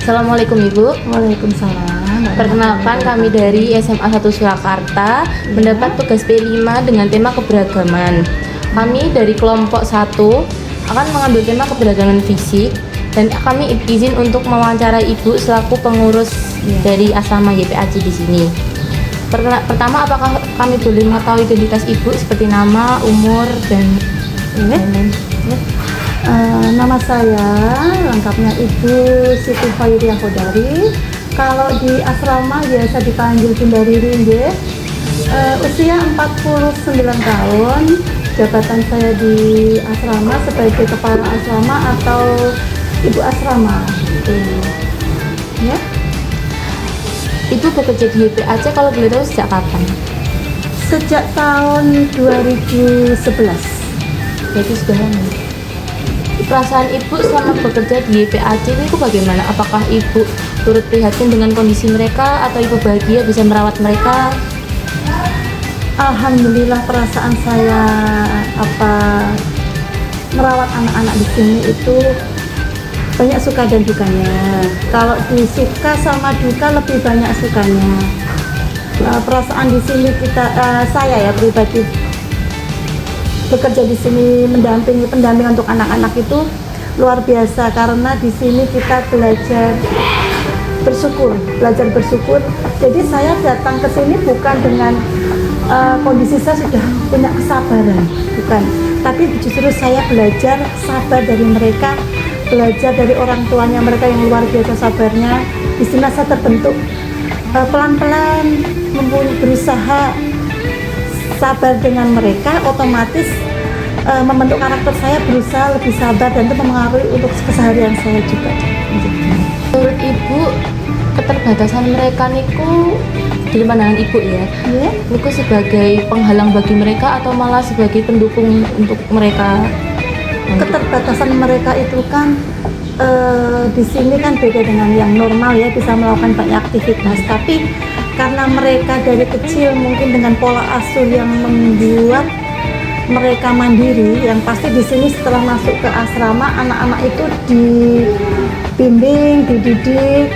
Assalamualaikum Ibu. Waalaikumsalam. Perkenalkan, kami dari SMA 1 Surakarta mendapat tugas P5 dengan tema keberagaman. Kami dari kelompok 1 akan mengambil tema keberagaman fisik dan kami izin untuk mewawancarai Ibu selaku pengurus dari asrama YPAC di sini. Pertama, apakah kami boleh mengetahui identitas Ibu seperti nama, umur, dan lain-lain? Nama saya lengkapnya Ibu Siti Khairiah Kodari. Kalau di asrama biasa dipanggil Bunda Ririn. Usia 49 tahun. Jabatan saya di asrama sebagai kepala asrama atau ibu asrama. Ya. Ibu bekerja di YPAC kalau boleh tahu sejak kapan? Sejak tahun 2011. Jadi sudah lama. Perasaan Ibu selama bekerja di YPAC itu bagaimana? Apakah Ibu turut prihatin dengan kondisi mereka atau Ibu bahagia bisa merawat mereka? Alhamdulillah, perasaan saya merawat anak-anak di sini itu banyak suka dan dukanya. Kalau disuka sama duka lebih banyak sukanya. Perasaan di sini saya pribadi bekerja di sini mendampingi pendamping untuk anak-anak itu luar biasa, karena di sini kita belajar bersyukur. Jadi saya datang ke sini bukan dengan kondisi saya sudah punya kesabaran, bukan. Tapi justru saya belajar sabar dari mereka, belajar dari orang tuanya mereka yang luar biasa sabarnya. Di sini saya terbentuk pelan-pelan berusaha sabar dengan mereka, otomatis membentuk karakter saya berusaha lebih sabar dan itu mempengaruhi untuk keseharian saya juga. Menurut Ibu, keterbatasan mereka niku dari pandangan Ibu ya, niku sebagai penghalang bagi mereka atau malah sebagai pendukung untuk mereka? Keterbatasan mereka itu kan di sini kan beda dengan yang normal ya, bisa melakukan banyak aktivitas, tapi karena mereka dari kecil mungkin dengan pola asuh yang membuat mereka mandiri, yang pasti di sini setelah masuk ke asrama anak-anak itu dibimbing, dididik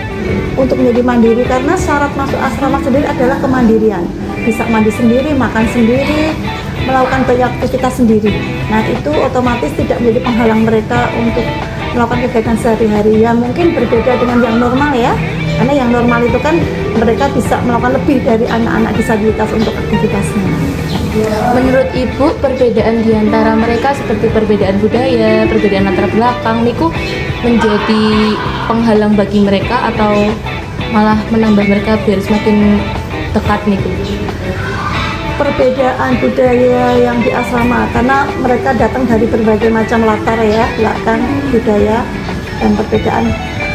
untuk menjadi mandiri, karena syarat masuk asrama sendiri adalah kemandirian, bisa mandi sendiri, makan sendiri, melakukan banyak aktivitas sendiri. Nah itu otomatis tidak menjadi penghalang mereka untuk melakukan kegiatan sehari-hari. Ya mungkin berbeda dengan yang normal ya, karena yang normal itu kan mereka bisa melakukan lebih dari anak-anak disabilitas untuk aktivitasnya. Menurut Ibu, perbedaan di antara mereka seperti perbedaan budaya, perbedaan latar belakang niku menjadi penghalang bagi mereka atau malah menambah mereka biar semakin dekat niku? Perbedaan budaya yang di asrama, karena mereka datang dari berbagai macam latar ya, belakang budaya dan perbedaan.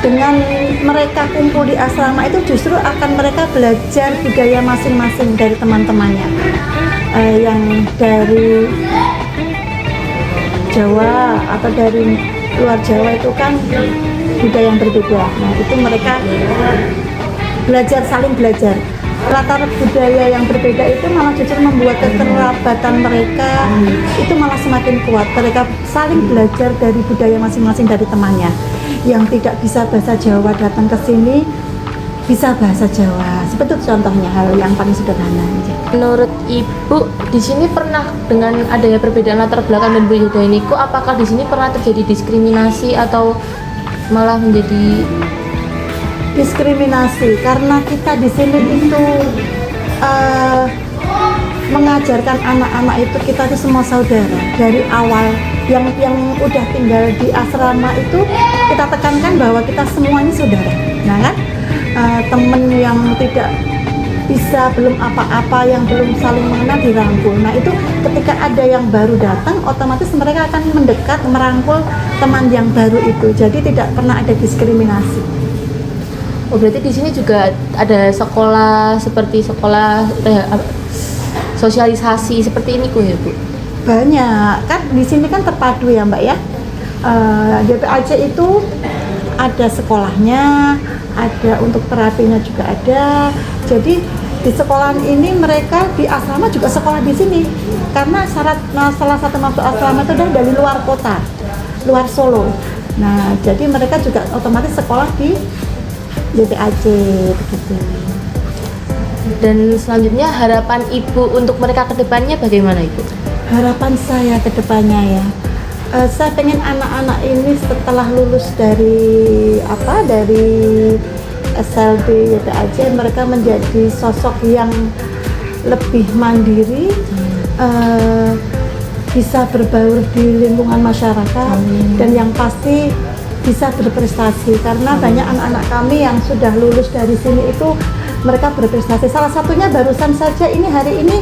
Dengan mereka kumpul di asrama itu justru akan mereka belajar budaya masing-masing dari teman-temannya. Yang dari Jawa atau dari luar Jawa itu kan budaya yang berbeda. Nah itu mereka saling belajar. Latar budaya yang berbeda itu malah justru membuat kekerabatan mereka itu malah semakin kuat. Mereka saling belajar dari budaya masing-masing dari temannya. Yang tidak bisa bahasa Jawa datang ke sini bisa bahasa Jawa. Seperti itu contohnya, hal yang paling sederhana. Menurut Ibu, di sini pernah dengan adanya perbedaan latar belakang dan budaya ini, apakah di sini pernah terjadi diskriminasi atau malah menjadi diskriminasi? Karena kita di sini itu mengajarkan anak-anak itu kita itu semua saudara dari awal. Yang udah tinggal di asrama itu kita tekankan bahwa kita semua ini saudara. Nah kan, temen yang tidak bisa, belum apa-apa, yang belum saling mengenal dirangkul. Nah itu ketika ada yang baru datang, otomatis mereka akan mendekat merangkul teman yang baru itu. Jadi tidak pernah ada diskriminasi. Oh berarti di sini juga ada sekolah seperti sekolah sosialisasi seperti ini ya Bu? Banyak kan, di sini kan terpadu ya Mbak ya. YPAC itu ada sekolahnya, ada untuk terapinya juga ada. Jadi di sekolah ini mereka di asrama juga sekolah di sini, karena salah satu masuk asrama itu adalah dari luar kota, luar Solo. Nah jadi mereka juga otomatis sekolah di JPAC begitu. Dan selanjutnya harapan Ibu untuk mereka ke depannya bagaimana Ibu? Harapan saya ke depannya ya, saya pengen anak-anak ini setelah lulus dari SLB YPAC mereka menjadi sosok yang lebih mandiri, bisa berbaur di lingkungan masyarakat, dan yang pasti bisa berprestasi, karena banyak anak-anak kami yang sudah lulus dari sini itu mereka berprestasi. Salah satunya barusan saja ini hari ini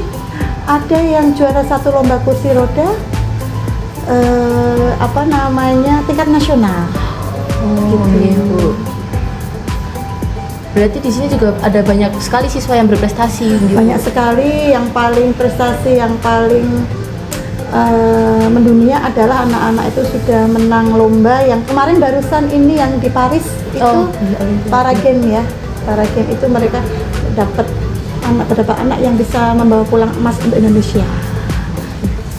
ada yang juara 1 lomba kursi roda tingkat nasional. Iya, Bu. Berarti di sini juga ada banyak sekali siswa yang berprestasi gitu. Banyak sekali. Yang paling prestasi yang paling mendunia adalah anak-anak itu sudah menang lomba yang kemarin barusan ini yang di Paris itu, para game ya. Para game itu mereka dapat beberapa anak yang bisa membawa pulang emas untuk Indonesia.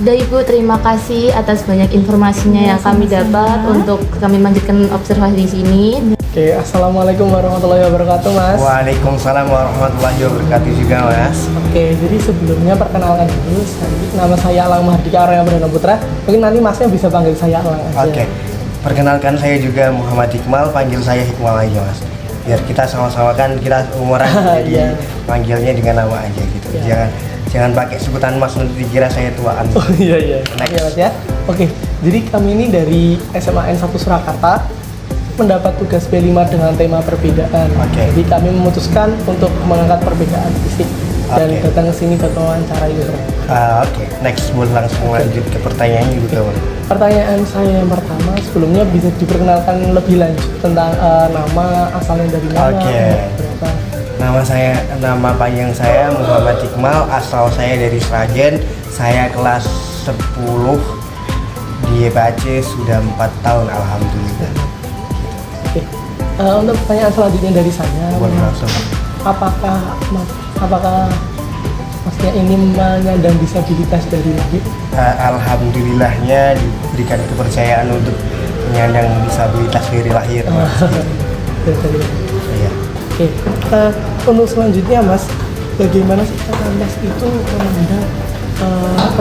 Sudah Ibu, terima kasih atas banyak informasinya yang kami dapat untuk kami lanjutkan observasi di sini. Oke, assalamualaikum warahmatullahi wabarakatuh, Mas. Waalaikumsalam warahmatullahi wabarakatuh juga, Mas. Oke, jadi sebelumnya perkenalkan dulu, nama saya Alang Mahardika Arya Perdana Putra. Mungkin nanti Masnya bisa panggil saya Alang aja. Oke, perkenalkan saya juga Muhammad Iqmal, panggil saya Hikmal aja, Mas. Biar kita sama-sama kan kita umuran, jadi panggilnya dengan nama aja gitu. Jangan pakai sebutan Mas, nanti dikira saya tuaan. Oh iya. Next. Iya, Mas ya. Oke, jadi kami ini dari SMAN 1 Surakarta mendapat tugas B5 dengan tema perbedaan. Oke. Jadi kami memutuskan untuk mengangkat perbedaan fisik dan datang ke sini buat wawancara itu. Oke, next boleh langsung lanjut ke pertanyaannya juga, Mas. Pertanyaan saya yang pertama, sebelumnya bisa diperkenalkan lebih lanjut tentang nama, asalnya dari mana, berapa? Nama panjang saya Muhammad Iqmal, asal saya dari Sragen. Saya kelas 10 di YPAC sudah 4 tahun, alhamdulillah. Oke. Untuk pertanyaan selanjutnya dari saya, Boleh langsung. apakah Masnya ini menyandang disabilitas dari lahir? Alhamdulillahnya diberikan kepercayaan untuk menyandang disabilitas dari lahir, Mas. Dari lahir. Iya. Oke. Untuk selanjutnya, Mas, bagaimana sih cara Mas itu memandang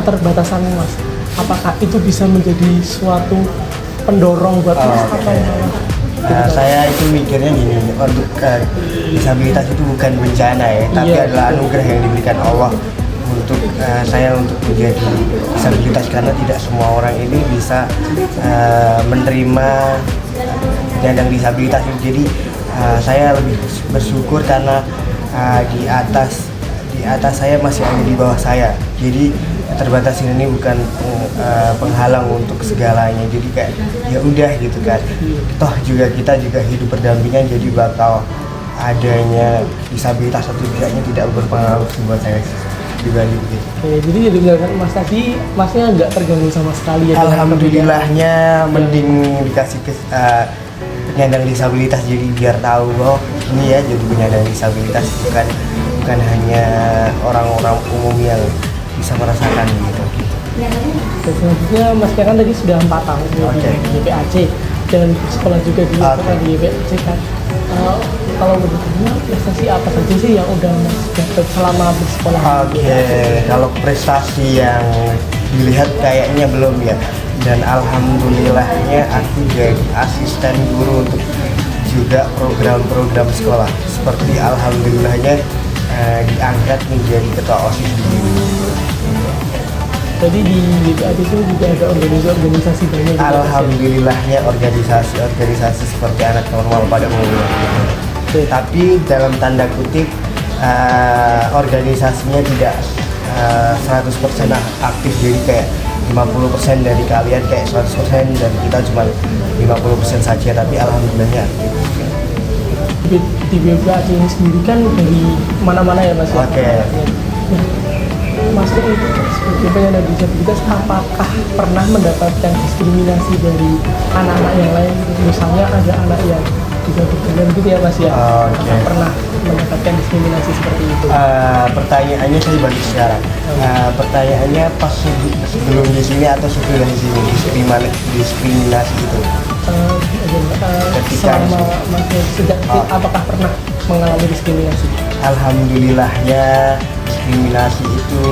keterbatasan Mas? Apakah itu bisa menjadi suatu pendorong buat Mas atau saya itu mikirnya gini, untuk disabilitas itu bukan bencana ya, tapi adalah anugerah yang diberikan Allah untuk saya untuk menjadi disabilitas, karena tidak semua orang ini bisa menerima penyandang disabilitas. Jadi saya lebih bersyukur karena di atas saya masih ada di bawah saya. Jadi keterbatasan ini bukan penghalang untuk segalanya. Jadi kayak ya udah gitu kan. Toh kita juga hidup berdampingan, jadi bakal adanya disabilitas atau tidaknya tidak berpengaruh buat saya pribadi gitu. Oke, jadi mendengarkan Mas tadi, Masnya nggak terganggu sama sekali ya? Alhamdulillahnya mending dikasih penyandang disabilitas, jadi biar tahu bahwa ini ya jadi penyandang disabilitas bukan hanya orang-orang umum yang bisa merasakan gitu. Dan selanjutnya Mas kan tadi sudah 4 tahun di YPAC dan sekolah juga di YPAC kan. Kalau bertanya prestasi apa saja sih yang udah Mas dapat selama bersekolah? Kalau prestasi yang dilihat kayaknya belum ya. Dan alhamdulillahnya aku jadi asisten guru untuk juga program-program sekolah. Seperti alhamdulillahnya diangkat menjadi ketua OSIS di sini. Jadi di YPAC itu juga ada organisasi banyak. Alhamdulillahnya organisasi seperti anak normal pada umumnya. Tapi dalam tanda kutip organisasinya tidak 100% aktif, jadi kayak 50% dari kalian kayak 100% dan kita cuma 50% saja, tapi alhamdulillahnya aktif. Di YPAC ini sendiri kan dari mana-mana ya Mas? Mas itu sebagai penyandang disabilitas, apakah pernah mendapatkan diskriminasi dari anak-anak yang lain? Misalnya ada anak yang bisa berjalan gitu ya Mas ya? Pernah mendapatkan diskriminasi seperti itu? Pertanyaannya saya balik sekarang. Pertanyaannya pas sebelum di sini atau sesudah di sini diskriminasi itu? ketika selama sejak kecil apakah pernah mengalami diskriminasi? alhamdulillahnya diskriminasi itu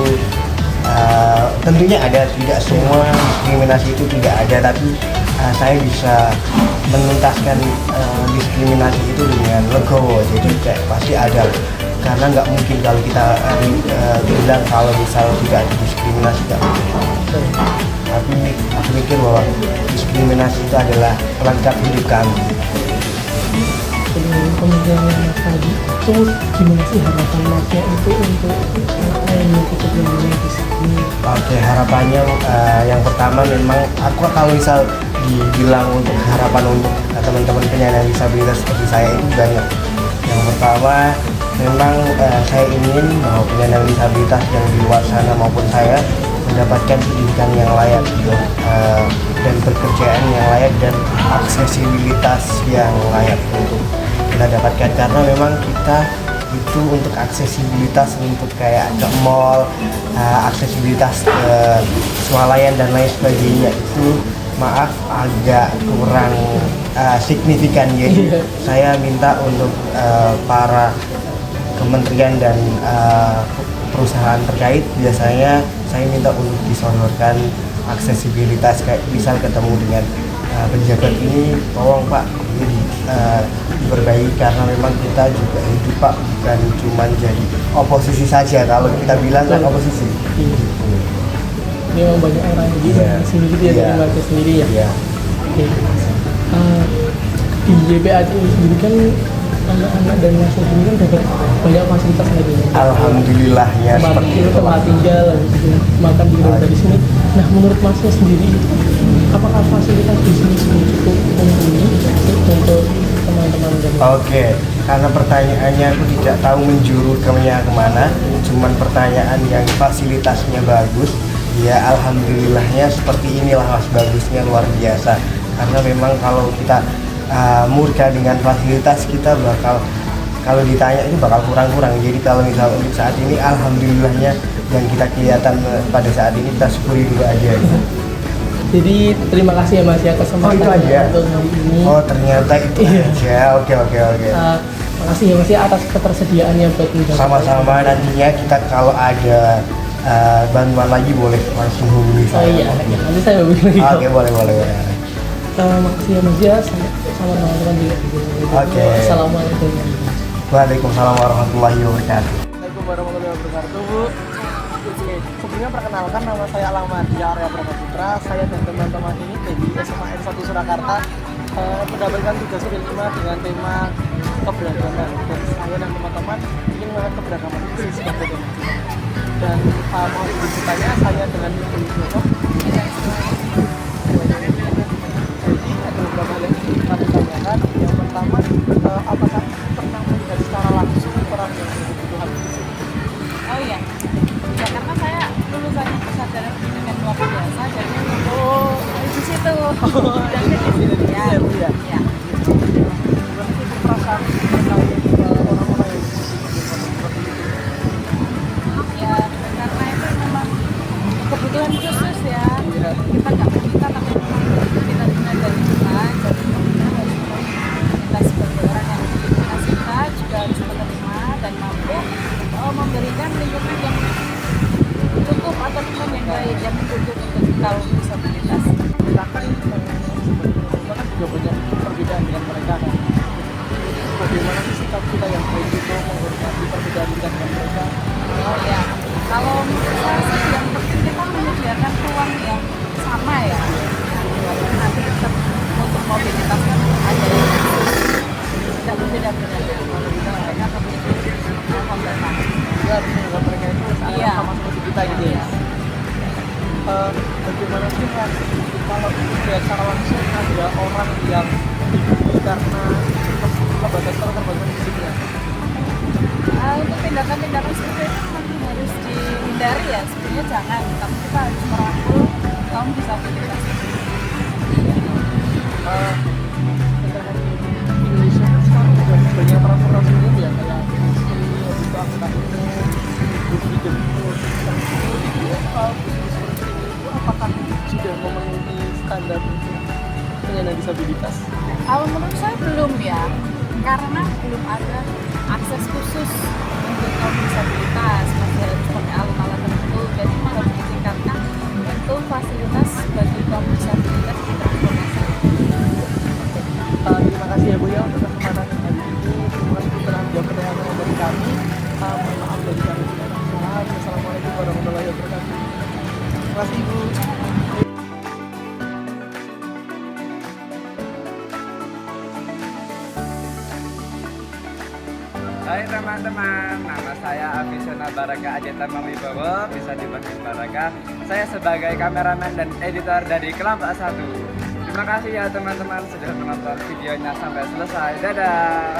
tentunya ada, tidak semua diskriminasi itu tidak ada, tapi saya bisa menuntaskan diskriminasi itu dengan legowo, jadi kayak pasti ada, karena nggak mungkin kalau kita bilang kalau misal tidak ada diskriminasi nggak mungkin. Tapi aku mikir bahwa diskriminasi itu adalah pelengkap hidup kami. Jadi pemikiran Mas tadi itu gimana sih harapan Masnya itu untuk anak yang mengikuti dunia di sini? Oke, harapannya yang pertama memang aku kalau misal dibilang untuk harapan untuk teman-teman penyandang disabilitas seperti saya itu banyak. Yang pertama memang saya ingin bahwa penyandang disabilitas yang di luar sana maupun saya mendapatkan pendidikan yang layak gitu, dan pekerjaan yang layak dan aksesibilitas yang layak untuk kita dapatkan, karena memang kita itu untuk aksesibilitas untuk kayak ke mall, aksesibilitas ke swalayan dan lain sebagainya itu maaf agak kurang signifikan. Jadi saya minta untuk para kementerian dan perusahaan terkait, biasanya saya minta untuk disodorkan aksesibilitas, kayak misal ketemu dengan pejabat ini, tolong Pak ini diperbaiki, karena memang kita juga hidup Pak, bukan cuma jadi oposisi saja, kalau kita bilang kan oposisi. Ini memang banyak orang yang di sini gitu ya, dari warga sendiri ya. Oke. Di YPAC ini sendiri kan anak-anak dan mahasiswa ini kan dapat banyak fasilitas dari alhamdulillahnya seperti itu, tempat tinggal, makan di dari sini. Nah, menurut Masnya sendiri, apakah fasilitas di sini sudah cukup mumpuni untuk teman-teman dan Oke, karena pertanyaannya aku tidak tahu menjuru kemana, cuman pertanyaan yang fasilitasnya bagus, ya alhamdulillahnya seperti inilah Mas, bagusnya luar biasa. Karena memang kalau kita murka dengan fasilitas, kita bakal, kalau ditanya itu bakal kurang-kurang. Jadi kalau misal untuk saat ini alhamdulillahnya yang kita kelihatan pada saat ini, kita syukuri dulu aja. Jadi terima kasih ya Mas ya kesempatan itu aja untuk hari ini. Oh ternyata itu aja. Oke. Makasih ya Mas ya atas ketersediaannya buat menjawab. Sama-sama, nantinya kita kalau ada bantuan lagi boleh langsung hubungi Oh saya. iya, nanti saya hubungi lagi. Oke, boleh. Makasih ya Mas ya, sama teman-teman juga. Oke. Assalamualaikum. Waalaikumsalam warahmatullahi wabarakatuh. Assalamualaikum warahmatullahi wabarakatuh. Sebelumnya perkenalkan, nama saya Alamardia Arya Prakaputra. Saya dan teman-teman ini dari SMA N1 Surakarta mendapatkan tugas kelima dengan tema keberagaman. Dan saya dan teman-teman ingin mengangkat keberagaman itu sebagai tema. Dan mau ditanya saya dengan Ibu Widodo. Jadi ada beberapa hal yang kami tanyakan. Yang pertama, apakah pernah melihat secara langsung orang yang berkebutuhan fisik? Oh iya, ya karena saya lulusannya kesadaran pendidikan luar biasa, jadi di situ. Ya. Ya. Berarti itu perasaan terkait orang-orang yang seperti itu. Ya, karena itu memang kebutuhan khusus ya. Kita nggak meminta, tapi memang kita dari Tuhan. Jadi kita sebagai orang yang didiskriminasi, kita juga harus menerima dan mampu memberikan lingkungan yang cukup atau lingkungan yang baik yang mendukung untuk kaum disabilitas. Kita kan juga banyak perbedaan dengan mereka kan. Bagaimana sih sikap kita yang baik itu menghormati perbedaan kita dengan mereka? Oh ya, kalau menurut saya sih yang penting kita menyediakan ruang yang sama ya. Nanti tetap untuk mobilitas kan ada yang tidak berbeda-beda. Kalau kita mereka memiliki kompeten. Kita harus menganggap mereka itu sama seperti kita gitu ya. Bagaimana sih Mas, kalau lihat secara langsung ada orang yang karena keterbatasan fisiknya? Untuk tindakan-tindakan seperti itu memang harus dihindari ya, sebenarnya jangan, tapi kita harus merangkul kaum disabilitas. Indonesia kan sekarang juga banyak peraturan umum ya, kayak itu angkutan hidup apakah sudah memenuhi standar untuk penyandang disabilitas? Kalau menurut saya belum ya, karena belum ada akses khusus untuk kaum disabilitas, masih harus pakai alat-alat tertentu, jadi harus ditingkatkan untuk fasilitas bagi kaum disabilitas di transportasi. Terima kasih ya Bu ya untuk kesempatan hari ini. Terima kasih telah menjawab pertanyaan dari kami. Mohon maaf dari kami. Assalamualaikum warahmatullahi wabarakatuh. Terima kasih Ibu. Hai teman-teman, nama saya Afisona Baraka Ajatama Wibowo, bisa dipanggil Baraka. Saya sebagai kameramen dan editor dari kelompok 1. Terima kasih ya teman-teman sudah menonton videonya sampai selesai. Dadah.